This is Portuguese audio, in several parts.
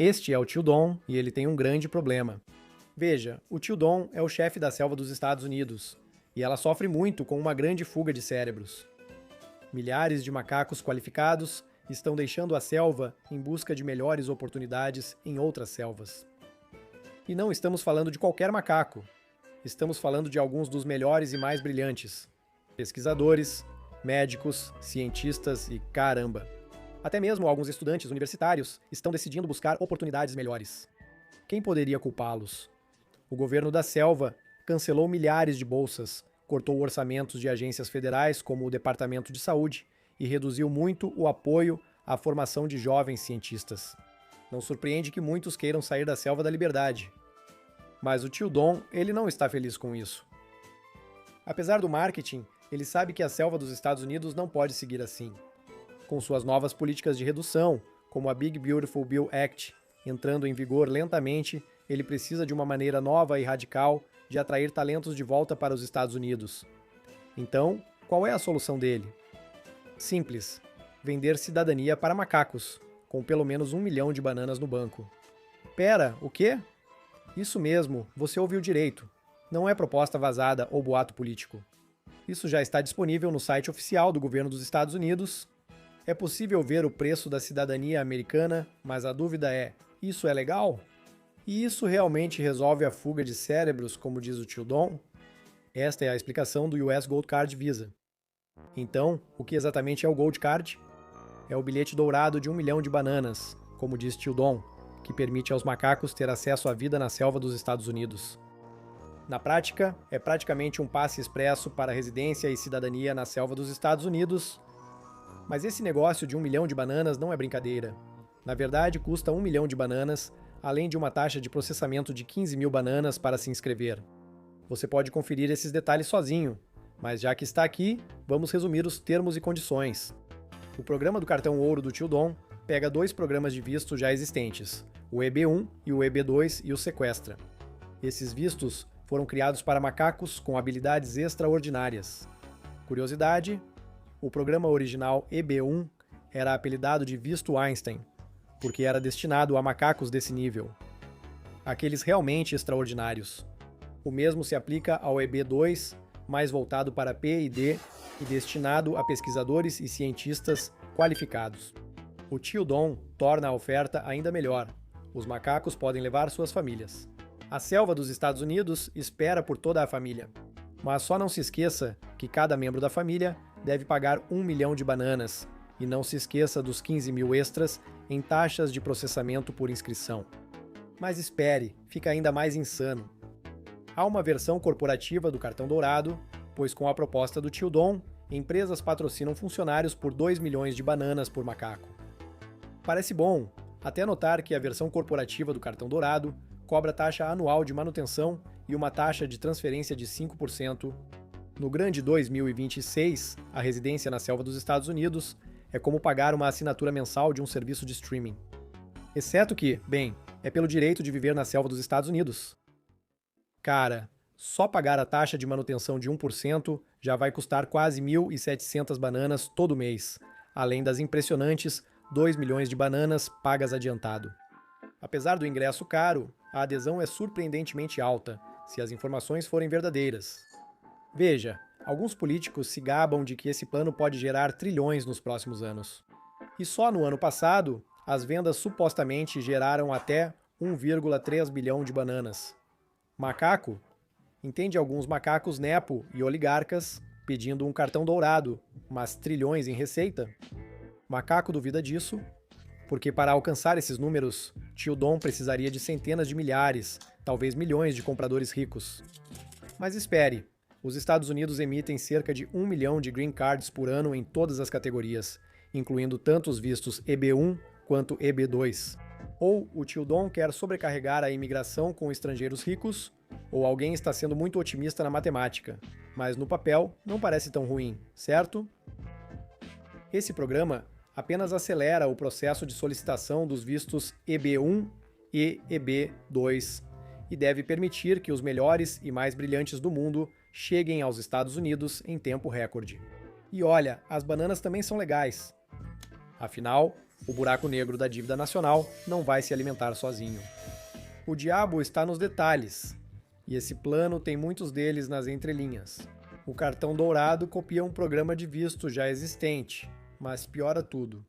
Este é o Tio Don e ele tem um grande problema. Veja, o Tio Don é o chefe da selva dos Estados Unidos e ela sofre muito com uma grande fuga de cérebros. Milhares de macacos qualificados estão deixando a selva em busca de melhores oportunidades em outras selvas. E não estamos falando de qualquer macaco. Estamos falando de alguns dos melhores e mais brilhantes. Pesquisadores, médicos, cientistas e caramba. Até mesmo alguns estudantes universitários estão decidindo buscar oportunidades melhores. Quem poderia culpá-los? O governo da selva cancelou milhares de bolsas, cortou orçamentos de agências federais como o Departamento de Saúde e reduziu muito o apoio à formação de jovens cientistas. Não surpreende que muitos queiram sair da selva da liberdade. Mas o Tio Don, ele não está feliz com isso. Apesar do marketing, ele sabe que a selva dos Estados Unidos não pode seguir assim. Com suas novas políticas de redução, como a Big Beautiful Bill Act, entrando em vigor lentamente, ele precisa de uma maneira nova e radical de atrair talentos de volta para os Estados Unidos. Então, qual é a solução dele? Simples: vender cidadania para macacos, com pelo menos 1 milhão de bananas no banco. Pera, o quê? Isso mesmo, você ouviu direito. Não é proposta vazada ou boato político. Isso já está disponível no site oficial do governo dos Estados Unidos. É possível ver o preço da cidadania americana, mas a dúvida é: isso é legal? E isso realmente resolve a fuga de cérebros, como diz o Tio Don? Esta é a explicação do US Gold Card Visa. Então, o que exatamente é o Gold Card? É o bilhete dourado de 1 milhão de bananas, como diz Tio Don, que permite aos macacos ter acesso à vida na selva dos Estados Unidos. Na prática, é praticamente um passe expresso para residência e cidadania na selva dos Estados Unidos. Mas esse negócio de 1 milhão de bananas não é brincadeira. Na verdade, custa 1 milhão de bananas, além de uma taxa de processamento de 15 mil bananas para se inscrever. Você pode conferir esses detalhes sozinho, mas já que está aqui, vamos resumir os termos e condições. O programa do cartão ouro do Tio Don pega 2 programas de visto já existentes, o EB1 e o EB2, e o sequestra. Esses vistos foram criados para macacos com habilidades extraordinárias. Curiosidade: o programa original EB1 era apelidado de Visto Einstein, porque era destinado a macacos desse nível, aqueles realmente extraordinários. O mesmo se aplica ao EB2, mais voltado para P e D e destinado a pesquisadores e cientistas qualificados. O Tio Don torna a oferta ainda melhor. Os macacos podem levar suas famílias. A selva dos Estados Unidos espera por toda a família. Mas só não se esqueça que cada membro da família deve pagar 1 milhão de bananas, e não se esqueça dos 15 mil extras em taxas de processamento por inscrição. Mas espere, fica ainda mais insano. Há uma versão corporativa do cartão dourado, pois com a proposta do Tio Don, empresas patrocinam funcionários por 2 milhões de bananas por macaco. Parece bom, até notar que a versão corporativa do cartão dourado cobra taxa anual de manutenção e uma taxa de transferência de 5%. No grande 2026, a residência na selva dos Estados Unidos é como pagar uma assinatura mensal de um serviço de streaming. Exceto que, bem, é pelo direito de viver na selva dos Estados Unidos. Cara, só pagar a taxa de manutenção de 1% já vai custar quase 1.700 bananas todo mês, além das impressionantes 2 milhões de bananas pagas adiantado. Apesar do ingresso caro, a adesão é surpreendentemente alta, se as informações forem verdadeiras. Veja, alguns políticos se gabam de que esse plano pode gerar trilhões nos próximos anos. E só no ano passado, as vendas supostamente geraram até 1,3 bilhão de bananas. Macaco? Entende alguns macacos nepo e oligarcas pedindo um cartão dourado, mas trilhões em receita? Macaco duvida disso, porque para alcançar esses números, Tio Don precisaria de centenas de milhares, talvez milhões de compradores ricos. Mas espere, os Estados Unidos emitem cerca de 1 milhão de green cards por ano em todas as categorias, incluindo tanto os vistos EB1 quanto EB2. Ou o Tio Don quer sobrecarregar a imigração com estrangeiros ricos, ou alguém está sendo muito otimista na matemática, mas no papel não parece tão ruim, certo? Esse programa apenas acelera o processo de solicitação dos vistos EB1 e EB2 e deve permitir que os melhores e mais brilhantes do mundo cheguem aos Estados Unidos em tempo recorde. E olha, as bananas também são legais. Afinal, O buraco negro da dívida nacional não vai se alimentar sozinho. O diabo está nos detalhes, e esse plano tem muitos deles nas entrelinhas. O cartão dourado copia um programa de visto já existente, mas piora tudo.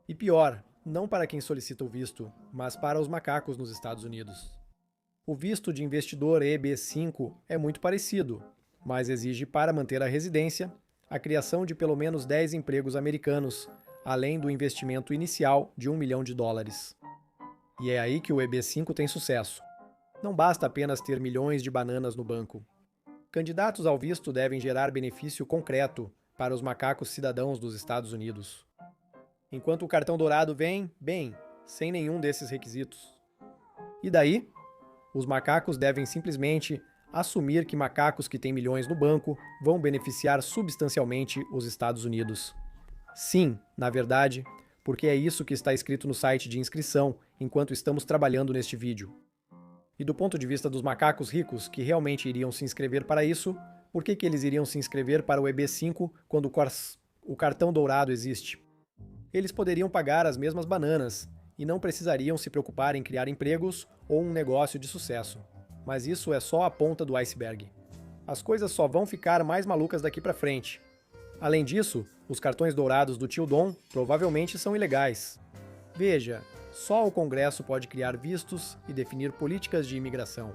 E pior, não para quem solicita o visto, mas para os macacos nos Estados Unidos. O visto de investidor EB5 é muito parecido, mas exige para manter a residência a criação de pelo menos 10 empregos americanos, além do investimento inicial de $1 milhão. E é aí que o EB5 tem sucesso. Não basta apenas ter milhões de bananas no banco. Candidatos ao visto devem gerar benefício concreto para os macacos cidadãos dos Estados Unidos. Enquanto o cartão dourado vem, bem, sem nenhum desses requisitos. E daí? Os macacos devem simplesmente assumir que macacos que têm milhões no banco vão beneficiar substancialmente os Estados Unidos. Sim, na verdade, porque é isso que está escrito no site de inscrição enquanto estamos trabalhando neste vídeo. E do ponto de vista dos macacos ricos que realmente iriam se inscrever para isso, por que eles iriam se inscrever para o EB5 quando o cartão dourado existe? Eles poderiam pagar as mesmas bananas e não precisariam se preocupar em criar empregos ou um negócio de sucesso. Mas isso é só a ponta do iceberg. As coisas só vão ficar mais malucas daqui para frente. Além disso, os cartões dourados do tio Dom provavelmente são ilegais. Veja, só o Congresso pode criar vistos e definir políticas de imigração.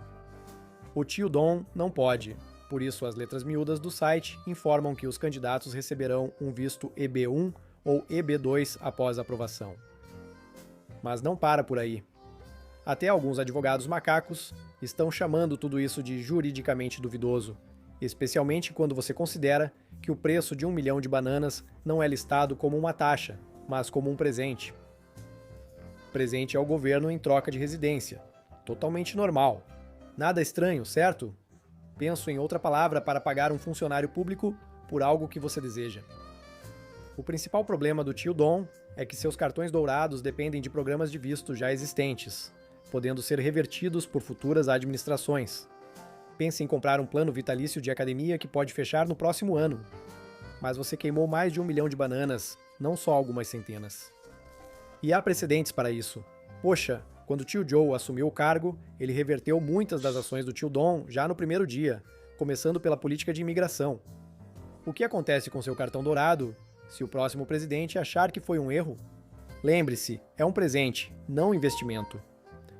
O tio Dom não pode, por isso as letras miúdas do site informam que os candidatos receberão um visto EB1 ou EB2 após a aprovação. Mas não para por aí. Até alguns advogados macacos estão chamando tudo isso de juridicamente duvidoso, especialmente quando você considera que o preço de 1 milhão de bananas não é listado como uma taxa, mas como um presente. Presente ao governo em troca de residência. Totalmente normal. Nada estranho, certo? Penso em outra palavra para pagar um funcionário público por algo que você deseja. O principal problema do tio Dom é que seus cartões dourados dependem de programas de visto já existentes, podendo ser revertidos por futuras administrações. Pense em comprar um plano vitalício de academia que pode fechar no próximo ano. Mas você queimou mais de 1 milhão de bananas, não só algumas centenas. E há precedentes para isso. Poxa, quando o tio Joe assumiu o cargo, ele reverteu muitas das ações do tio Dom já no primeiro dia, começando pela política de imigração. O que acontece com seu cartão dourado se o próximo presidente achar que foi um erro? Lembre-se, é um presente, não um investimento.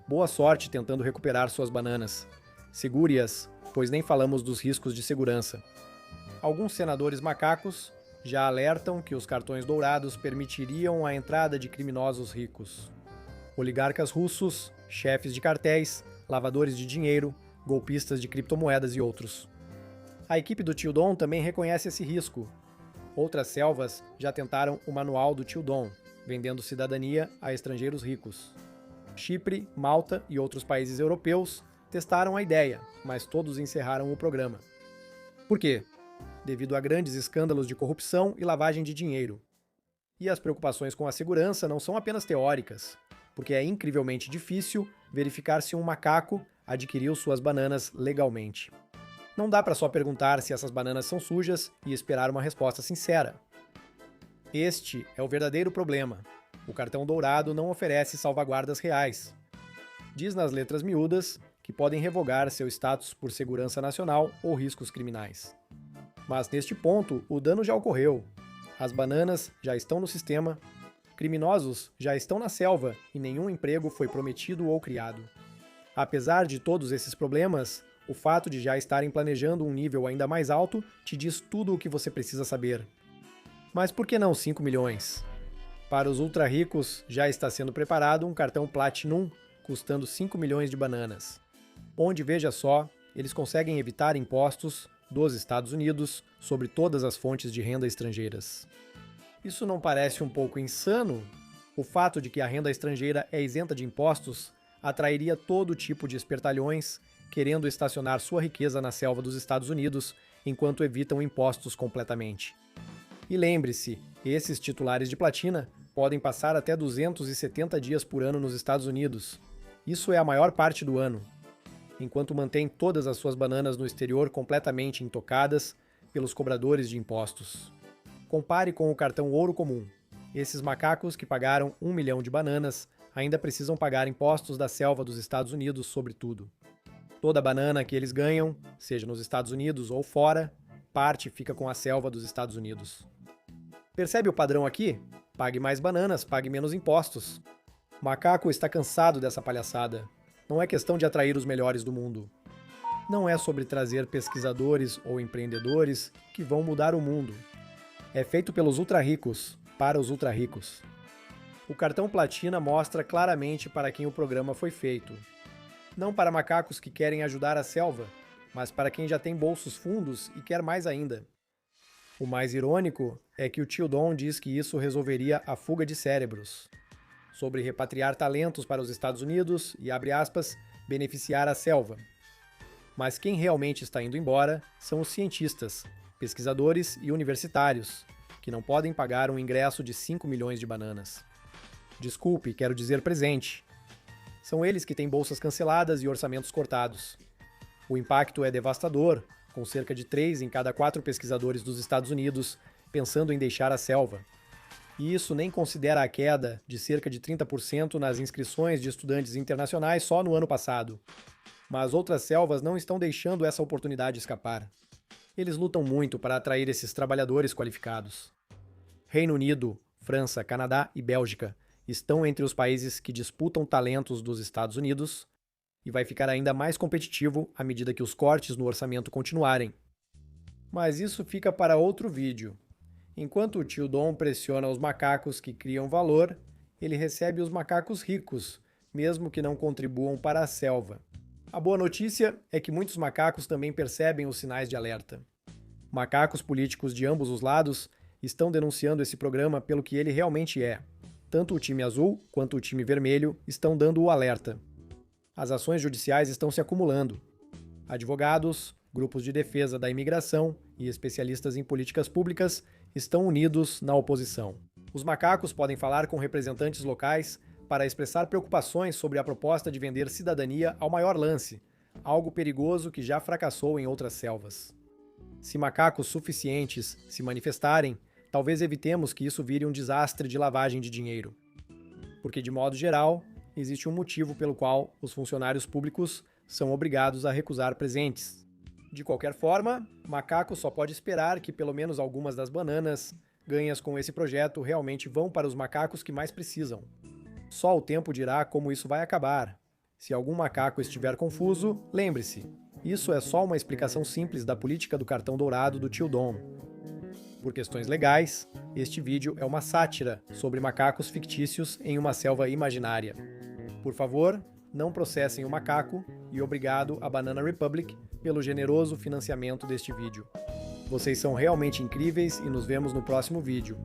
Boa sorte tentando recuperar suas bananas. Segure-as, pois nem falamos dos riscos de segurança. Alguns senadores macacos já alertam que os cartões dourados permitiriam a entrada de criminosos ricos. Oligarcas russos, chefes de cartéis, lavadores de dinheiro, golpistas de criptomoedas e outros. A equipe do tio Dom também reconhece esse risco. Outras selvas já tentaram o manual do tio Dom, vendendo cidadania a estrangeiros ricos. Chipre, Malta e outros países europeus testaram a ideia, mas todos encerraram o programa. Por quê? Devido a grandes escândalos de corrupção e lavagem de dinheiro. E as preocupações com a segurança não são apenas teóricas, porque é incrivelmente difícil verificar se um macaco adquiriu suas bananas legalmente. Não dá para só perguntar se essas bananas são sujas e esperar uma resposta sincera. Este é o verdadeiro problema. O cartão dourado não oferece salvaguardas reais. Diz nas letras miúdas que podem revogar seu status por segurança nacional ou riscos criminais. Mas neste ponto, o dano já ocorreu. As bananas já estão no sistema, criminosos já estão na selva e nenhum emprego foi prometido ou criado. Apesar de todos esses problemas, o fato de já estarem planejando um nível ainda mais alto te diz tudo o que você precisa saber. Mas por que não 5 milhões? Para os ultra ricos, já está sendo preparado um cartão Platinum, custando 5 milhões de bananas. Onde, veja só, eles conseguem evitar impostos dos Estados Unidos sobre todas as fontes de renda estrangeiras. Isso não parece um pouco insano? O fato de que a renda estrangeira é isenta de impostos atrairia todo tipo de espertalhões querendo estacionar sua riqueza na selva dos Estados Unidos enquanto evitam impostos completamente. E lembre-se, esses titulares de platina podem passar até 270 dias por ano nos Estados Unidos. Isso é a maior parte do ano, enquanto mantém todas as suas bananas no exterior completamente intocadas pelos cobradores de impostos. Compare com o cartão ouro comum. Esses macacos que pagaram 1 milhão de bananas ainda precisam pagar impostos da selva dos Estados Unidos sobre tudo. Toda banana que eles ganham, seja nos Estados Unidos ou fora, parte fica com a selva dos Estados Unidos. Percebe o padrão aqui? Pague mais bananas, pague menos impostos. O macaco está cansado dessa palhaçada. Não é questão de atrair os melhores do mundo. Não é sobre trazer pesquisadores ou empreendedores que vão mudar o mundo. É feito pelos ultra-ricos, para os ultra-ricos. O cartão Platina mostra claramente para quem o programa foi feito. Não para macacos que querem ajudar a selva, mas para quem já tem bolsos fundos e quer mais ainda. O mais irônico é que o tio Don diz que isso resolveria a fuga de cérebros, sobre repatriar talentos para os Estados Unidos e, abre aspas, beneficiar a selva. Mas quem realmente está indo embora são os cientistas, pesquisadores e universitários, que não podem pagar um ingresso de 5 milhões de bananas. Desculpe, quero dizer presente. São eles que têm bolsas canceladas e orçamentos cortados. O impacto é devastador, com cerca de 3 em cada 4 pesquisadores dos Estados Unidos pensando em deixar a selva. E isso nem considera a queda de cerca de 30% nas inscrições de estudantes internacionais só no ano passado. Mas outras selvas não estão deixando essa oportunidade escapar. Eles lutam muito para atrair esses trabalhadores qualificados. Reino Unido, França, Canadá e Bélgica estão entre os países que disputam talentos dos Estados Unidos e vai ficar ainda mais competitivo à medida que os cortes no orçamento continuarem. Mas isso fica para outro vídeo. Enquanto o tio Don pressiona os macacos que criam valor, ele recebe os macacos ricos, mesmo que não contribuam para a selva. A boa notícia é que muitos macacos também percebem os sinais de alerta. Macacos políticos de ambos os lados estão denunciando esse programa pelo que ele realmente é. Tanto o time azul quanto o time vermelho estão dando o alerta. As ações judiciais estão se acumulando. Advogados, grupos de defesa da imigração e especialistas em políticas públicas estão unidos na oposição. Os macacos podem falar com representantes locais para expressar preocupações sobre a proposta de vender cidadania ao maior lance, algo perigoso que já fracassou em outras selvas. Se macacos suficientes se manifestarem, talvez evitemos que isso vire um desastre de lavagem de dinheiro. Porque, de modo geral, existe um motivo pelo qual os funcionários públicos são obrigados a recusar presentes. De qualquer forma, macaco só pode esperar que pelo menos algumas das bananas ganhas com esse projeto realmente vão para os macacos que mais precisam. Só o tempo dirá como isso vai acabar. Se algum macaco estiver confuso, lembre-se, isso é só uma explicação simples da política do cartão dourado do tio Don. Por questões legais, este vídeo é uma sátira sobre macacos fictícios em uma selva imaginária. Por favor, não processem o macaco e obrigado à Banana Republic pelo generoso financiamento deste vídeo. Vocês são realmente incríveis e nos vemos no próximo vídeo.